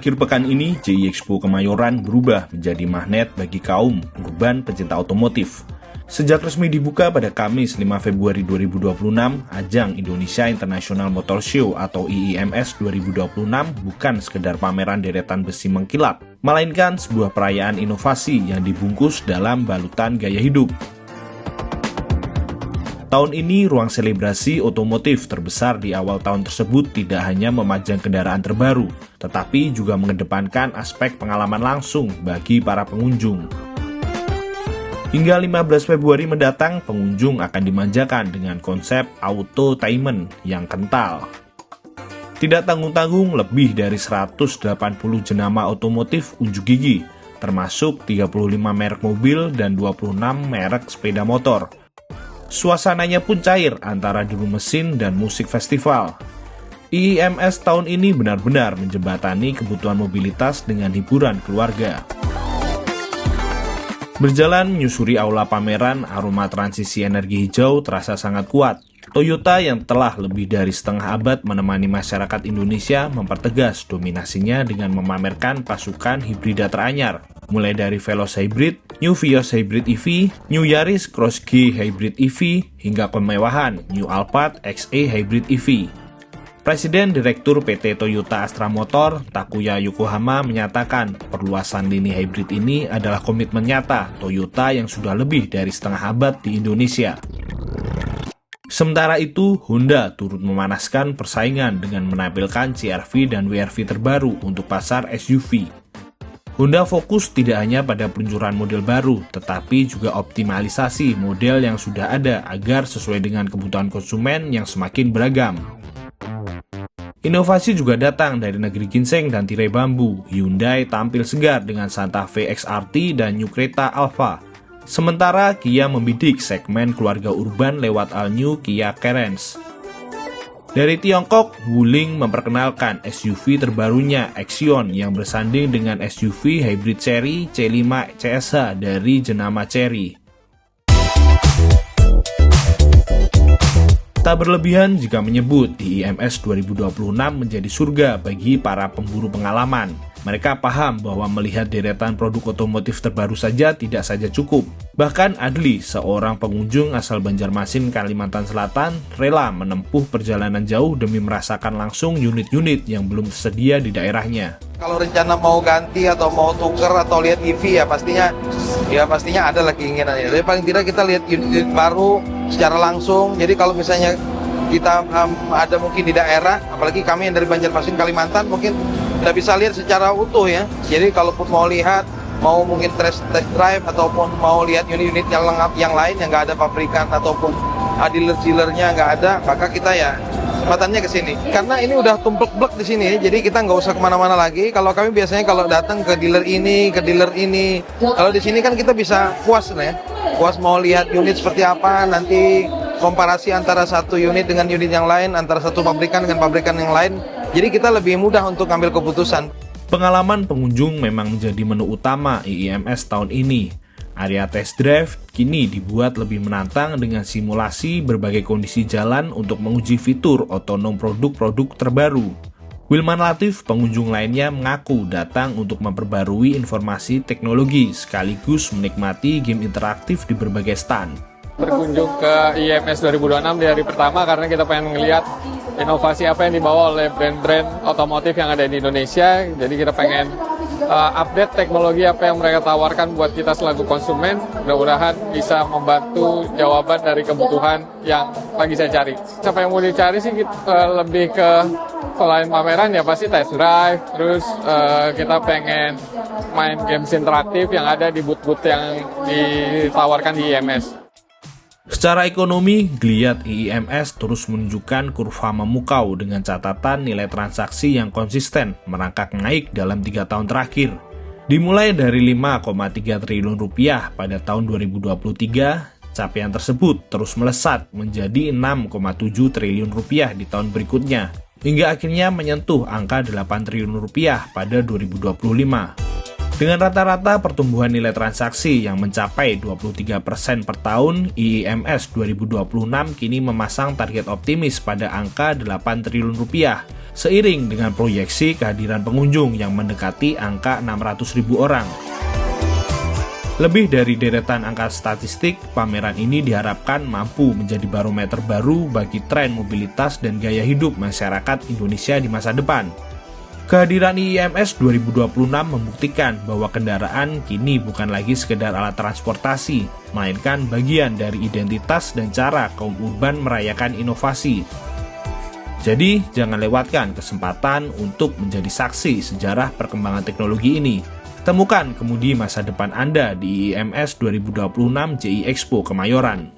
Akhir pekan ini, JI Expo Kemayoran berubah menjadi magnet bagi kaum urban pecinta otomotif. Sejak resmi dibuka pada Kamis 5 Februari 2026, ajang Indonesia International Motor Show atau IIMS 2026 bukan sekedar pameran deretan besi mengkilap, melainkan sebuah perayaan inovasi yang dibungkus dalam balutan gaya hidup. Tahun ini, ruang selebrasi otomotif terbesar di awal tahun tersebut tidak hanya memajang kendaraan terbaru, tetapi juga mengedepankan aspek pengalaman langsung bagi para pengunjung. Hingga 15 Februari mendatang, pengunjung akan dimanjakan dengan konsep autotainment yang kental. Tidak tanggung-tanggung, lebih dari 180 jenama otomotif unjuk gigi, termasuk 35 merek mobil dan 26 merek sepeda motor. Suasananya pun cair antara debu mesin dan musik festival. IIMS tahun ini benar-benar menjembatani kebutuhan mobilitas dengan hiburan keluarga. Berjalan menyusuri aula pameran, aroma transisi energi hijau terasa sangat kuat. Toyota yang telah lebih dari setengah abad menemani masyarakat Indonesia mempertegas dominasinya dengan memamerkan pasukan hibrida teranyar, mulai dari Veloz Hybrid, New Vios Hybrid EV, New Yaris Cross G Hybrid EV, hingga kemewahan New Alphard XE Hybrid EV. Presiden Direktur PT Toyota Astra Motor, Takuya Yokohama, menyatakan perluasan lini hybrid ini adalah komitmen nyata Toyota yang sudah lebih dari setengah abad di Indonesia. Sementara itu, Honda turut memanaskan persaingan dengan menampilkan CR-V dan WR-V terbaru untuk pasar SUV. Honda fokus tidak hanya pada peluncuran model baru, tetapi juga optimalisasi model yang sudah ada agar sesuai dengan kebutuhan konsumen yang semakin beragam. Inovasi juga datang dari negeri ginseng dan tirai bambu. Hyundai tampil segar dengan Santa Fe XRT dan New Creta Alpha. Sementara Kia membidik segmen keluarga urban lewat all-new Kia Carens. Dari Tiongkok, Wuling memperkenalkan SUV terbarunya Axion yang bersanding dengan SUV hybrid seri C5 CSH dari jenama Chery. Tak berlebihan jika menyebut IIMS 2026 menjadi surga bagi para pemburu pengalaman. Mereka paham bahwa melihat deretan produk otomotif terbaru saja tidak saja cukup. Bahkan Adli, seorang pengunjung asal Banjarmasin, Kalimantan Selatan, rela menempuh perjalanan jauh demi merasakan langsung unit-unit yang belum tersedia di daerahnya. Kalau rencana mau ganti atau mau tuker atau lihat EV ya pastinya ada lah keinginannya. Tapi paling tidak kita lihat unit baru secara langsung. Jadi kalau misalnya kita ada mungkin di daerah, apalagi kami yang dari Banjarmasin, Kalimantan, mungkin tidak bisa lihat secara utuh ya. Jadi kalaupun mau lihat, mau mungkin test drive ataupun mau lihat unit-unit yang lengkap yang lain yang nggak ada pabrikan ataupun dealer-dealernya nggak ada, maka kita ya kesempatannya ke sini. Karena ini udah tumplek-blek di sini, jadi kita nggak usah kemana-mana lagi. Kalau kami biasanya kalau datang ke dealer ini, kalau di sini kan kita bisa puas ya. Puas mau lihat unit seperti apa, nanti komparasi antara satu unit dengan unit yang lain, antara satu pabrikan dengan pabrikan yang lain. Jadi kita lebih mudah untuk ambil keputusan. Pengalaman pengunjung memang menjadi menu utama IIMS tahun ini. Area test drive kini dibuat lebih menantang dengan simulasi berbagai kondisi jalan untuk menguji fitur otonom produk-produk terbaru. Wilman Latif, pengunjung lainnya, mengaku datang untuk memperbarui informasi teknologi sekaligus menikmati game interaktif di berbagai stand. Berkunjung ke IIMS 2026 di hari pertama karena kita pengen ngelihat inovasi apa yang dibawa oleh brand-brand otomotif yang ada di Indonesia. Jadi kita pengen update teknologi apa yang mereka tawarkan buat kita selaku konsumen. Mudah-mudahan bisa membantu jawaban dari kebutuhan yang lagi saya cari. Siapa yang mau dicari sih lebih ke selain pameran ya pasti test drive. Terus kita pengen main games interaktif yang ada di booth-booth yang ditawarkan di IIMS. Secara ekonomi, geliat IIMS terus menunjukkan kurva memukau dengan catatan nilai transaksi yang konsisten merangkak naik dalam 3 tahun terakhir. Dimulai dari 5,3 triliun rupiah pada tahun 2023, capaian tersebut terus melesat menjadi 6,7 triliun rupiah di tahun berikutnya, hingga akhirnya menyentuh angka 8 triliun rupiah pada 2025. Dengan rata-rata pertumbuhan nilai transaksi yang mencapai 23% per tahun, IIMS 2026 kini memasang target optimis pada angka 8 triliun rupiah seiring dengan proyeksi kehadiran pengunjung yang mendekati angka 600.000 orang. Lebih dari deretan angka statistik, pameran ini diharapkan mampu menjadi barometer baru bagi tren mobilitas dan gaya hidup masyarakat Indonesia di masa depan. Kehadiran IIMS 2026 membuktikan bahwa kendaraan kini bukan lagi sekedar alat transportasi, melainkan bagian dari identitas dan cara kaum urban merayakan inovasi. Jadi, jangan lewatkan kesempatan untuk menjadi saksi sejarah perkembangan teknologi ini. Temukan kemudi masa depan Anda di IIMS 2026 JI Expo Kemayoran.